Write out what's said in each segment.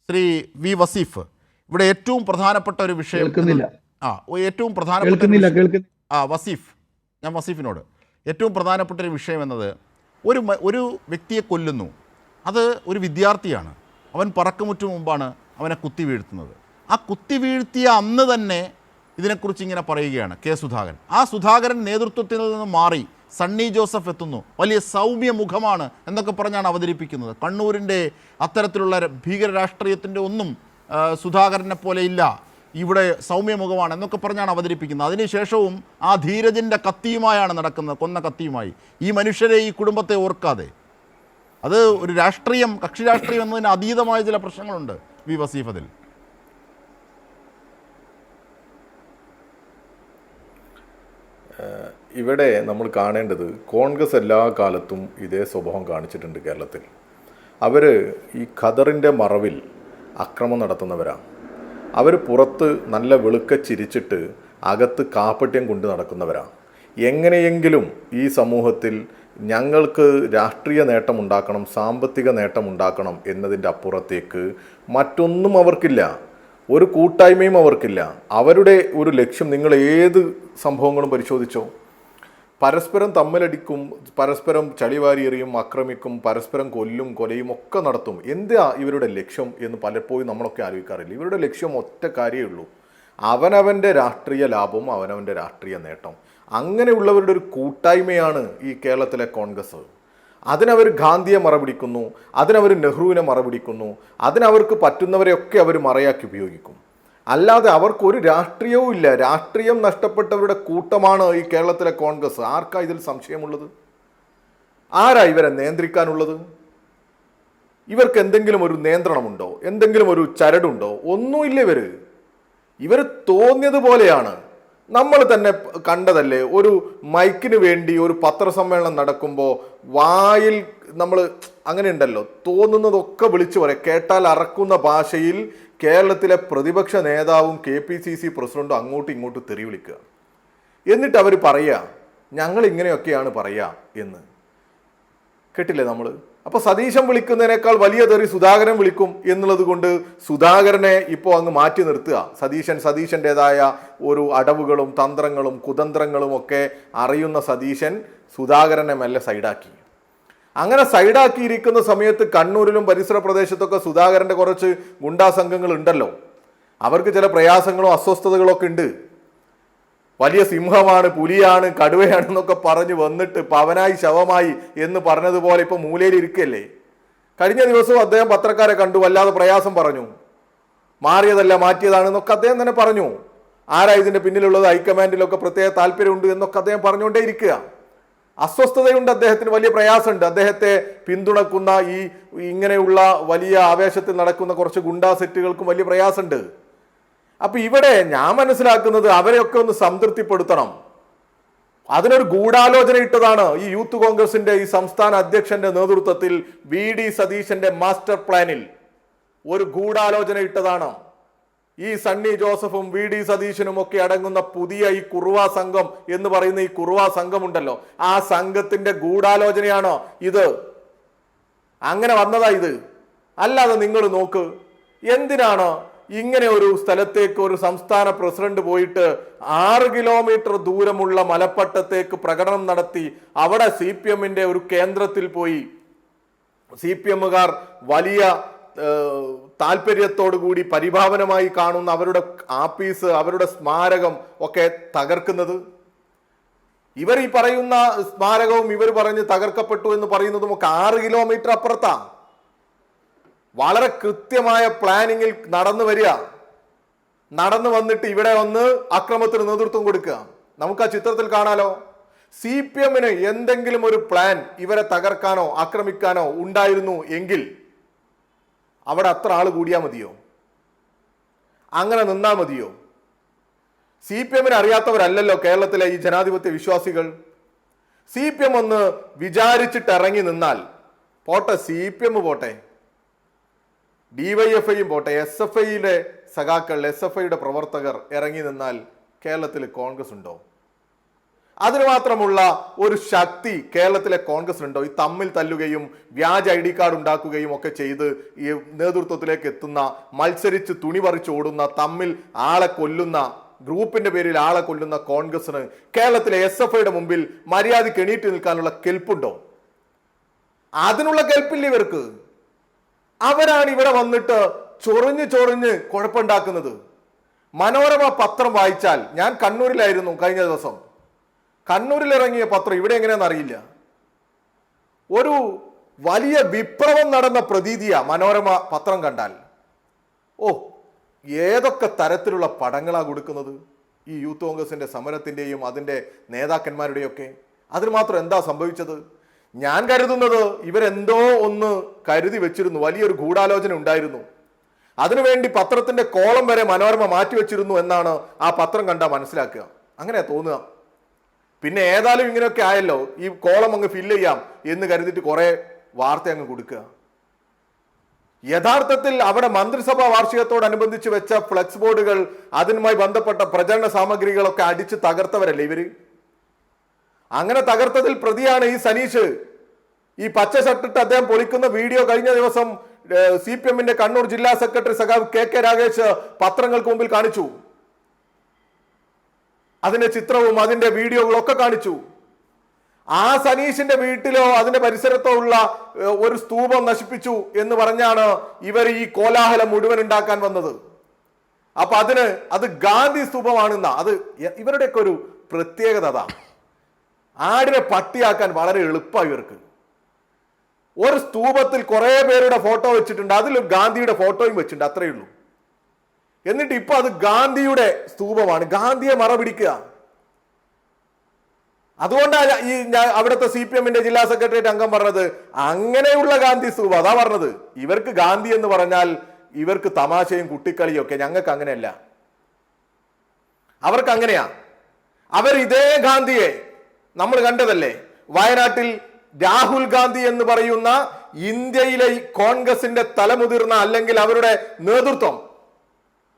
Shri V Wasif, ഇവിടെ ഏറ്റവും പ്രധാനപ്പെട്ട ഒരു വിഷയം ഏറ്റവും പ്രധാനപ്പെട്ട വസീഫ്, ഞാൻ വസീഫിനോട് ഏറ്റവും പ്രധാനപ്പെട്ട ഒരു വിഷയം എന്നത് ഒരു വ്യക്തിയെ കൊല്ലുന്നു, അത് ഒരു വിദ്യാർത്ഥിയാണ്, അവൻ പറക്കമുറ്റു മുമ്പാണ് അവനെ കുത്തി വീഴ്ത്തുന്നത്. ആ കുത്തി വീഴ്ത്തിയ അന്ന് തന്നെ ഇതിനെക്കുറിച്ച് ഇങ്ങനെ പറയുകയാണ് കെ സുധാകരൻ. ആ സുധാകരൻ നേതൃത്വത്തിൽ നിന്ന് മാറി സണ്ണി ജോസഫ് എത്തുന്നു, വലിയ സൗമ്യ മുഖമാണ് എന്നൊക്കെ പറഞ്ഞാണ് അവതരിപ്പിക്കുന്നത്. കണ്ണൂരിൻ്റെ അത്തരത്തിലുള്ള ഭീകര രാഷ്ട്രീയത്തിൻ്റെ ഒന്നും സുധാകരനെ പോലെ ഇല്ല, ഇവിടെ സൗമ്യമുഖമാണ് എന്നൊക്കെ പറഞ്ഞാണ് അവതരിപ്പിക്കുന്നത്. അതിനുശേഷവും ആ ധീരജിൻ്റെ കത്തിയുമായാണ് നടക്കുന്നത്, കൊന്ന കത്തിയുമായി. ഈ മനുഷ്യരെ, ഈ കുടുംബത്തെ ഓർക്കാതെ അത് ഒരു രാഷ്ട്രീയം, കക്ഷി രാഷ്ട്രീയം എന്നതിന് അതീതമായ ചില പ്രശ്നങ്ങളുണ്ട് വി വസീഫ്. അതിൽ ഇവിടെ നമ്മൾ കാണേണ്ടത്, കോൺഗ്രസ് എല്ലാ കാലത്തും ഇതേ സ്വഭാവം കാണിച്ചിട്ടുണ്ട് കേരളത്തിൽ. അവർ ഈ ഖദറിൻ്റെ മറവിൽ അക്രമം നടത്തുന്നവരാണ്. അവർ പുറത്ത് നല്ല വെളുക്ക ചിരിച്ചിട്ട് അകത്ത് കാപ്പട്യം കൊണ്ട് നടക്കുന്നവരാണ്. എങ്ങനെയെങ്കിലും ഈ സമൂഹത്തിൽ ഞങ്ങൾക്ക് രാഷ്ട്രീയ നേട്ടമുണ്ടാക്കണം, സാമ്പത്തിക നേട്ടമുണ്ടാക്കണം എന്നതിൻ്റെ അപ്പുറത്തേക്ക് മറ്റൊന്നും അവർക്കില്ല, ഒരു കൂട്ടായ്മയും അവർക്കില്ല. അവരുടെ ഒരു ലക്ഷ്യം, നിങ്ങൾ ഏത് സംഭവങ്ങളും പരിശോധിച്ചോ, പരസ്പരം തമ്മിലടിക്കും, പരസ്പരം ചളിവാരി എറിയും, ആക്രമിക്കും, പരസ്പരം കൊല്ലും, കൊലയും ഒക്കെ നടത്തും. എന്താ ഇവരുടെ ലക്ഷ്യം എന്ന് പലപ്പോഴും നമ്മളൊക്കെ ആലോചിക്കാറില്ല. ഇവരുടെ ലക്ഷ്യം ഒറ്റ കാര്യമേ ഉള്ളൂ, അവനവൻ്റെ രാഷ്ട്രീയ ലാഭവും അവനവൻ്റെ രാഷ്ട്രീയ നേട്ടം. അങ്ങനെയുള്ളവരുടെ ഒരു കൂട്ടായ്മയാണ് ഈ കേരളത്തിലെ കോൺഗ്രസ്. അതിനവർ ഗാന്ധിയെ മറപിടിക്കുന്നു, അതിനവർ നെഹ്റുവിനെ മറപിടിക്കുന്നു, അതിനവർക്ക് പറ്റുന്നവരെയൊക്കെ അവർ മറയാക്കി ഉപയോഗിക്കും. അല്ലാതെ അവർക്കൊരു രാഷ്ട്രീയവും ഇല്ല. രാഷ്ട്രീയം നഷ്ടപ്പെട്ടവരുടെ കൂട്ടമാണ് ഈ കേരളത്തിലെ കോൺഗ്രസ്. ആർക്കാ ഇതിൽ സംശയമുള്ളത്? ആരാ ഇവരെ നിയന്ത്രിക്കാനുള്ളത്? ഇവർക്ക് എന്തെങ്കിലും ഒരു നിയന്ത്രണമുണ്ടോ? എന്തെങ്കിലും ഒരു ചരടുണ്ടോ? ഒന്നുമില്ല. ഇവർ തോന്നിയതുപോലെയാണ്. നമ്മൾ തന്നെ കണ്ടതല്ലേ, ഒരു മൈക്കിന് വേണ്ടി ഒരു പത്രസമ്മേളനം നടക്കുമ്പോൾ വായിൽ നമ്മൾ അങ്ങനെ ഉണ്ടല്ലോ, തോന്നുന്നതൊക്കെ വിളിച്ചു പറയാം. കേട്ടാൽ അറക്കുന്ന ഭാഷയിൽ കേരളത്തിലെ പ്രതിപക്ഷ നേതാവും KPCC പ്രസിഡന്റും അങ്ങോട്ടും ഇങ്ങോട്ടും തെറി വിളിക്കുക. എന്നിട്ട് അവർ പറയുക ഞങ്ങൾ ഇങ്ങനെയൊക്കെയാണ് പറയുക എന്ന്. കേട്ടില്ലേ നമ്മൾ? അപ്പോൾ സതീശൻ വിളിക്കുന്നതിനേക്കാൾ വലിയ തെറി സുധാകരൻ വിളിക്കും എന്നുള്ളത് കൊണ്ട് സുധാകരനെ ഇപ്പോൾ അങ്ങ് മാറ്റി നിർത്തുക. സതീശൻ്റെതായ ഒരു അടവുകളും തന്ത്രങ്ങളും കുതന്ത്രങ്ങളും ഒക്കെ അറിയുന്ന സതീശൻ സുധാകരനെ മെല്ലെ സൈഡാക്കി. അങ്ങനെ സൈഡാക്കിയിരിക്കുന്ന സമയത്ത് കണ്ണൂരിലും പരിസര പ്രദേശത്തൊക്കെ സുധാകരൻ്റെ കുറച്ച് ഗുണ്ടാ സംഘങ്ങൾ ഉണ്ടല്ലോ, അവർക്ക് ചില പ്രയാസങ്ങളും അസ്വസ്ഥതകളും ഒക്കെ ഉണ്ട്. വലിയ സിംഹമാണ്, പുലിയാണ്, കടുവയാണെന്നൊക്കെ പറഞ്ഞ് വന്നിട്ട് പവനായി ശവമായി എന്ന് പറഞ്ഞതുപോലെ ഇപ്പൊ മൂലയിൽ ഇരിക്കല്ലേ. കഴിഞ്ഞ ദിവസവും അദ്ദേഹം പത്രക്കാരെ കണ്ടു, വല്ലാതെ പ്രയാസം പറഞ്ഞു. മാറിയതല്ല മാറ്റിയതാണെന്നൊക്കെ അദ്ദേഹം തന്നെ പറഞ്ഞു. ആരാ ഇതിന്റെ പിന്നിലുള്ളത്, ഹൈക്കമാൻഡിലൊക്കെ പ്രത്യേക താല്പര്യമുണ്ട് എന്നൊക്കെ അദ്ദേഹം പറഞ്ഞുകൊണ്ടേ ഇരിക്കുക. അസ്വസ്ഥതയുണ്ട്, അദ്ദേഹത്തിന് വലിയ പ്രയാസമുണ്ട്. അദ്ദേഹത്തെ പിന്തുണക്കുന്ന ഇങ്ങനെയുള്ള വലിയ ആവേശത്തിൽ നടക്കുന്ന കുറച്ച് ഗുണ്ടാ സെറ്റുകൾക്കും വലിയ പ്രയാസമുണ്ട്. അപ്പൊ ഇവിടെ ഞാൻ മനസ്സിലാക്കുന്നത് അവരെയൊക്കെ ഒന്ന് സംതൃപ്തിപ്പെടുത്തണം. അതിനൊരു ഗൂഢാലോചന ഇട്ടതാണ് ഈ യൂത്ത് കോൺഗ്രസിന്റെ ഈ സംസ്ഥാന അധ്യക്ഷന്റെ നേതൃത്വത്തിൽ VD സതീശന്റെ മാസ്റ്റർ പ്ലാനിൽ ഒരു ഗൂഢാലോചന ഇട്ടതാണ്. ഈ സണ്ണി ജോസഫും VD സതീശനും ഒക്കെ അടങ്ങുന്ന പുതിയ ഈ കുറുവ സംഘം എന്ന് പറയുന്ന ഈ കുറുവ സംഘമുണ്ടല്ലോ, ആ സംഘത്തിന്റെ ഗൂഢാലോചനയാണ് ഇത്. അങ്ങനെ വന്നതാ ഇത്. അല്ലാതെ നിങ്ങൾ നോക്ക്, എന്തിനാണ് ഇങ്ങനെ ഒരു സ്ഥലത്തേക്ക് ഒരു സംസ്ഥാന പ്രസിഡന്റ് പോയിട്ട് 6 കിലോമീറ്റർ ദൂരമുള്ള മലപ്പട്ടത്തേക്ക് പ്രകടനം നടത്തി അവിടെ CPMന്റെ ഒരു കേന്ദ്രത്തിൽ പോയി CPMകാർ വലിയ താല്പര്യത്തോടു കൂടി പരിഭാവനമായി കാണുന്ന അവരുടെ ആപ്പീസ്, അവരുടെ സ്മാരകം ഒക്കെ തകർക്കുന്നത്? ഇവർ ഈ പറയുന്ന സ്മാരകവും ഇവർ പറഞ്ഞ് തകർക്കപ്പെട്ടു എന്ന് പറയുന്നതും ഒക്കെ 6 കിലോമീറ്റർ അപ്പുറത്താ. വളരെ കൃത്യമായ പ്ലാനിങ്ങിൽ നടന്നു വരിക, നടന്നു വന്നിട്ട് ഇവിടെ വന്ന് അക്രമത്തിന് നേതൃത്വം കൊടുക്കുക. നമുക്ക് ആ ചിത്രത്തിൽ കാണാലോ. CPMന് എന്തെങ്കിലും ഒരു പ്ലാൻ ഇവരെ തകർക്കാനോ ആക്രമിക്കാനോ ഉണ്ടായിരുന്നു എങ്കിൽ അവിടെ അത്ര ആൾ കൂടിയാൽ മതിയോ? അങ്ങനെ നിന്നാൽ മതിയോ? CPMന് അറിയാത്തവരല്ലല്ലോ കേരളത്തിലെ ഈ ജനാധിപത്യ വിശ്വാസികൾ. CPM ഒന്ന് വിചാരിച്ചിട്ട് ഇറങ്ങി നിന്നാൽ പോട്ടെ, CPM പോട്ടെ, DYFIയും പോട്ടെ, SFIയുടെ സഖാക്കൾ, SFIയുടെ പ്രവർത്തകർ ഇറങ്ങി നിന്നാൽ കേരളത്തിൽ കോൺഗ്രസ് ഉണ്ടോ? അതിന് മാത്രമുള്ള ഒരു ശക്തി കേരളത്തിലെ കോൺഗ്രസിനുണ്ടോ? ഈ തമ്മിൽ തല്ലുകയും വ്യാജ ID കാർഡ് ഉണ്ടാക്കുകയും ഒക്കെ ചെയ്ത് ഈ നേതൃത്വത്തിലേക്ക് എത്തുന്ന, മത്സരിച്ച് തുണി പറിച്ച് ഓടുന്ന, തമ്മിൽ ആളെ കൊല്ലുന്ന, ഗ്രൂപ്പിന്റെ പേരിൽ ആളെ കൊല്ലുന്ന കോൺഗ്രസിന് കേരളത്തിലെ SFIയുടെ മുമ്പിൽ മര്യാദയ്ക്ക് എണീറ്റ് നിൽക്കാനുള്ള കെൽപ്പുണ്ടോ? അതിനുള്ള കെൽപ്പില്ല ഇവർക്ക്. അവരാണ് ഇവിടെ വന്നിട്ട് ചൊറിഞ്ഞ് കുഴപ്പമുണ്ടാക്കുന്നത്. മനോരമ പത്രം വായിച്ചാൽ, ഞാൻ കണ്ണൂരിലായിരുന്നു കഴിഞ്ഞ ദിവസം, കണ്ണൂരിലിറങ്ങിയ പത്രം ഇവിടെ എങ്ങനെയാണെന്ന് അറിയില്ല, ഒരു വലിയ വിപ്ലവം നടന്ന പ്രതീതിയാ മനോരമ പത്രം കണ്ടാൽ. ഓ, ഏതൊക്കെ തരത്തിലുള്ള പടങ്ങളാണ് കൊടുക്കുന്നത് ഈ യൂത്ത് കോൺഗ്രസിന്റെ സമരത്തിന്റെയും അതിന്റെ നേതാക്കന്മാരുടെയൊക്കെ. അതിന് മാത്രം എന്താ സംഭവിച്ചത്? ഞാൻ കരുതുന്നത് ഇവരെന്തോ ഒന്ന് കരുതി വെച്ചിരുന്നു, വലിയൊരു ഗൂഢാലോചന ഉണ്ടായിരുന്നു. അതിനുവേണ്ടി പത്രത്തിന്റെ കോളം വരെ മനോരമ മാറ്റിവെച്ചിരുന്നു എന്നാണ് ആ പത്രം കണ്ടാൽ മനസ്സിലാക്കുക. അങ്ങനെയാ തോന്നുക. പിന്നെ ഏതായാലും ഇങ്ങനെയൊക്കെ ആയല്ലോ, ഈ കോളം അങ്ങ് ഫില്ല് ചെയ്യാം എന്ന് കരുതിയിട്ട് കുറെ വാർത്ത അങ്ങ് കൊടുക്കുക. യഥാർത്ഥത്തിൽ അവിടെ മന്ത്രിസഭാ വാർഷികത്തോടനുബന്ധിച്ച് വെച്ച ഫ്ലെക്സ് ബോർഡുകൾ, അതിനുമായി ബന്ധപ്പെട്ട പ്രചരണ സാമഗ്രികളൊക്കെ അടിച്ച് തകർത്തവരല്ലേ ഇവര്. അങ്ങനെ തകർത്തതിൽ പ്രതിയാണ് ഈ സനീഷ്. ഈ പച്ച ഷർട്ടിട്ട് അദ്ദേഹം പൊളിക്കുന്ന വീഡിയോ കഴിഞ്ഞ ദിവസം CPM-ന്റെ കണ്ണൂർ ജില്ലാ സെക്രട്ടറി സഖാവ് KK രാഗേഷ് പത്രങ്ങൾക്ക് മുമ്പിൽ കാണിച്ചു. അതിന്റെ ചിത്രവും അതിന്റെ വീഡിയോകളൊക്കെ കാണിച്ചു. ആ സനീഷിന്റെ വീട്ടിലോ അതിന്റെ പരിസരത്തോ ഉള്ള ഒരു സ്തൂപം നശിപ്പിച്ചു എന്ന് പറഞ്ഞാണ് ഇവർ ഈ കോലാഹലം മുഴുവൻ ഉണ്ടാക്കാൻ വന്നത്. അപ്പൊ അത് ഗാന്ധി സ്തൂപമാണെന്ന, അത് ഇവരുടെയൊക്കെ ഒരു പ്രത്യേകത അതാ. ആടിനെ പട്ടിയാക്കാൻ വളരെ എളുപ്പമായി ഇവർക്ക്. ഒരു സ്തൂപത്തിൽ കുറെ പേരുടെ ഫോട്ടോ വെച്ചിട്ടുണ്ട്, അതിൽ ഗാന്ധിയുടെ ഫോട്ടോയും വെച്ചിട്ടുണ്ട്, അത്രയേ ഉള്ളൂ. എന്നിട്ട് ഇപ്പൊ അത് ഗാന്ധിയുടെ സ്തൂപമാണ്, ഗാന്ധിയെ മറപിടിക്കുക. അതുകൊണ്ടാണ് ഈ അവിടുത്തെ CPM-ന്റെ ജില്ലാ സെക്രട്ടേറിയറ്റ് അംഗം പറഞ്ഞത് അങ്ങനെയുള്ള ഗാന്ധി സ്തൂപം. അതാ പറഞ്ഞത്, ഇവർക്ക് ഗാന്ധി എന്ന് പറഞ്ഞാൽ ഇവർക്ക് തമാശയും കുട്ടിക്കളിയും ഒക്കെ, ഞങ്ങൾക്ക് അങ്ങനെയല്ല. അവർക്ക് അങ്ങനെയാ. അവർ ഇതേ ഗാന്ധിയെ നമ്മൾ കണ്ടതല്ലേ വയനാട്ടിൽ. രാഹുൽ ഗാന്ധി എന്ന് പറയുന്ന ഇന്ത്യയിലെ കോൺഗ്രസിന്റെ തലമുതിർന്ന, അല്ലെങ്കിൽ അവരുടെ നേതൃത്വം,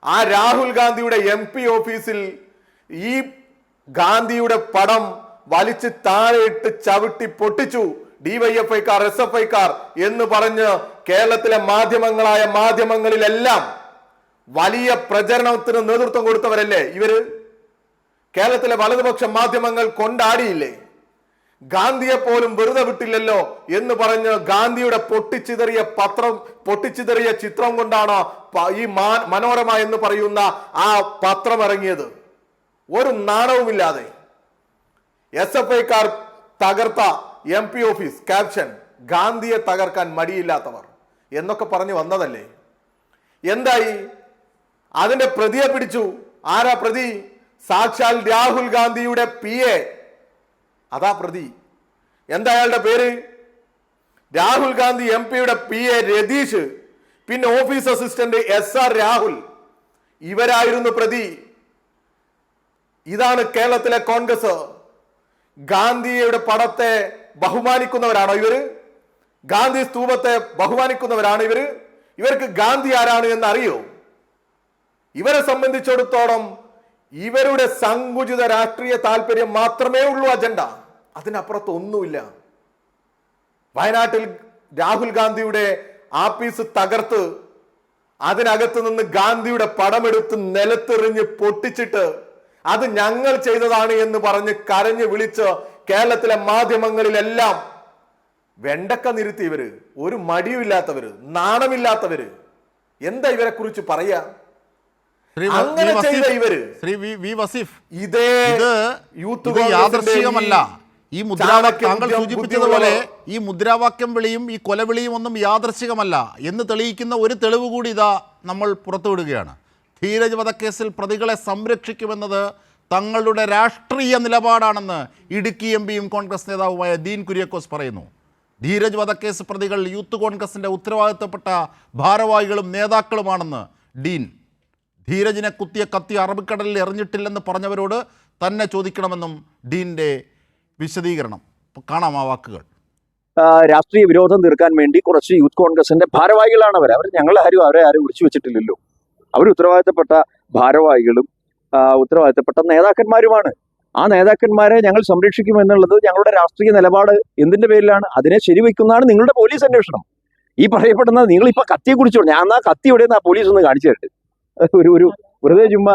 ആ രാഹുൽ ഗാന്ധിയുടെ MP ഓഫീസിൽ ഈ ഗാന്ധിയുടെ പടം വലിച്ച് താഴെയിട്ട് ചവിട്ടി പൊട്ടിച്ചു. DYFI-ക്കാർ, SFI-ക്കാർ എന്ന് പറഞ്ഞ് കേരളത്തിലെ മാധ്യമങ്ങളിലെല്ലാം വലിയ പ്രചരണത്തിന് നേതൃത്വം കൊടുത്തവരല്ലേ ഇവര്. കേരളത്തിലെ വലതുപക്ഷ മാധ്യമങ്ങൾ കൊണ്ടാടിയില്ലേ? ഗാന്ധിയെ പോലും വെറുതെ വിട്ടില്ലല്ലോ എന്ന് പറഞ്ഞ് ഗാന്ധിയുടെ പൊട്ടിച്ചിതറിയ ചിത്രം കൊണ്ടാണ് ഈ മനോരമ എന്ന് പറയുന്ന ആ പത്രം ഇറങ്ങിയത്. ഒരു നാണവുമില്ലാതെ SFI-ക്കാർ തകർത്ത MP ഓഫീസ്, ക്യാപ്ഷൻ ഗാന്ധിയെ തകർക്കാൻ മടിയില്ലാത്തവർ എന്നൊക്കെ പറഞ്ഞു വന്നതല്ലേ. എന്തായി? അതിന്റെ പ്രതിയെ പിടിച്ചു. ആരാ പ്രതി? സാക്ഷാൽ രാഹുൽ ഗാന്ധിയുടെ PA, അതാ പ്രതി. എന്താ അയാളുടെ പേര്? രാഹുൽ ഗാന്ധി MP-യുടെ PA രതീഷ്, പിന്നെ ഓഫീസ് അസിസ്റ്റന്റ് SR രാഹുൽ. ഇവരായിരുന്നു പ്രതി. ഇതാണ് കേരളത്തിലെ കോൺഗ്രസ്. ഗാന്ധിയുടെ പടത്തെ ബഹുമാനിക്കുന്നവരാണോ ഇവര്? ഗാന്ധി സ്തൂപത്തെ ബഹുമാനിക്കുന്നവരാണ് ഇവര്? ഇവർക്ക് ഗാന്ധി ആരാണ് എന്ന് അറിയോ? ഇവരെ സംബന്ധിച്ചിടത്തോളം ഇവരുടെ സങ്കുചിത രാഷ്ട്രീയ താല്പര്യം മാത്രമേ ഉള്ളൂ അജണ്ട, അതിനപ്പുറത്ത് ഒന്നുമില്ല. വയനാട്ടിൽ രാഹുൽ ഗാന്ധിയുടെ ആഫീസ് തകർത്ത് അതിനകത്ത് നിന്ന് ഗാന്ധിയുടെ പടമെടുത്ത് നിലത്തെറിഞ്ഞ് പൊട്ടിച്ചിട്ട് അത് ഞങ്ങൾ ചെയ്തതാണ് എന്ന് പറഞ്ഞ് കരഞ്ഞു വിളിച്ച് കേരളത്തിലെ മാധ്യമങ്ങളിലെല്ലാം വെണ്ടക്ക നിരുത്തി ഇവര്. ഒരു മടിയുമില്ലാത്തവര്, നാണമില്ലാത്തവര്. എന്താ ഇവരെ കുറിച്ച് പറയാ? അങ്ങനെ ചെയ്ത ഇവര് ഇതേ യൂത്ത് യാദൃശ്ചികമല്ല. ഈ മുദ്രാവാക്യം താങ്കൾ സൂചിപ്പിച്ചതുപോലെ ഈ മുദ്രാവാക്യം വിളിയും ഈ കൊലവിളിയും ഒന്നും യാദൃശ്ചികമല്ല എന്ന് തെളിയിക്കുന്ന ഒരു തെളിവ് കൂടി ഇതാ നമ്മൾ പുറത്തുവിടുകയാണ്. ധീരജ് വധക്കേസിൽ പ്രതികളെ സംരക്ഷിക്കുമെന്നത് തങ്ങളുടെ രാഷ്ട്രീയ നിലപാടാണെന്ന് ഇടുക്കി MP-യും കോൺഗ്രസ് നേതാവുമായ ഡീൻ കുര്യാക്കോസ് പറയുന്നു. ധീരജ് വധക്കേസ് പ്രതികൾ യൂത്ത് കോൺഗ്രസിൻ്റെ ഉത്തരവാദിത്തപ്പെട്ട ഭാരവാഹികളും നേതാക്കളുമാണെന്ന് ഡീൻ. ധീരജിനെ കുത്തിയ കത്തി അറബിക്കടലിൽ എറിഞ്ഞിട്ടില്ലെന്ന് പറഞ്ഞവരോട് തന്നെ ചോദിക്കണമെന്നും ഡീൻ്റെ വിശദീകരണം. കാണാം ആ വാക്കുകൾ. രാഷ്ട്രീയ വിരോധം തീർക്കാൻ വേണ്ടി കുറച്ച് യൂത്ത് കോൺഗ്രസിന്റെ ഭാരവാഹികളാണ് അവർ അവരെ ആരും വിളിച്ചു വെച്ചിട്ടില്ലല്ലോ. അവർ ഉത്തരവാദിത്തപ്പെട്ട ഭാരവാഹികളും ഉത്തരവാദിത്തപ്പെട്ട നേതാക്കന്മാരുമാണ്. ആ നേതാക്കന്മാരെ ഞങ്ങൾ സംരക്ഷിക്കും എന്നുള്ളത് ഞങ്ങളുടെ രാഷ്ട്രീയ നിലപാട്. എന്തിന്റെ പേരിലാണ്? അതിനെ ശരിവെക്കുന്നതാണ് നിങ്ങളുടെ പോലീസ് അന്വേഷണം. ഈ പറയപ്പെടുന്ന നിങ്ങൾ ഇപ്പൊ കത്തിയെ കുറിച്ചോ, ഞാൻ ആ കത്തി എവിടെയെന്ന് ആ പോലീസ് ഒന്ന് കാണിച്ചു തരട്ടെ. ഒരു വെറുതെ ചുമ്മാ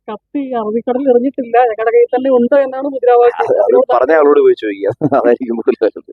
കത്തി അറബിക്കടലിൽ എറിഞ്ഞിട്ടില്ല, ഞങ്ങളുടെ കയ്യിൽ തന്നെ ഉണ്ട് എന്നാണ് മുദ്രാവാക്യം. പറഞ്ഞ ആളോട് പോയി ചോദിക്കുക, അതായിരിക്കും കൂടുതൽ നല്ലത്.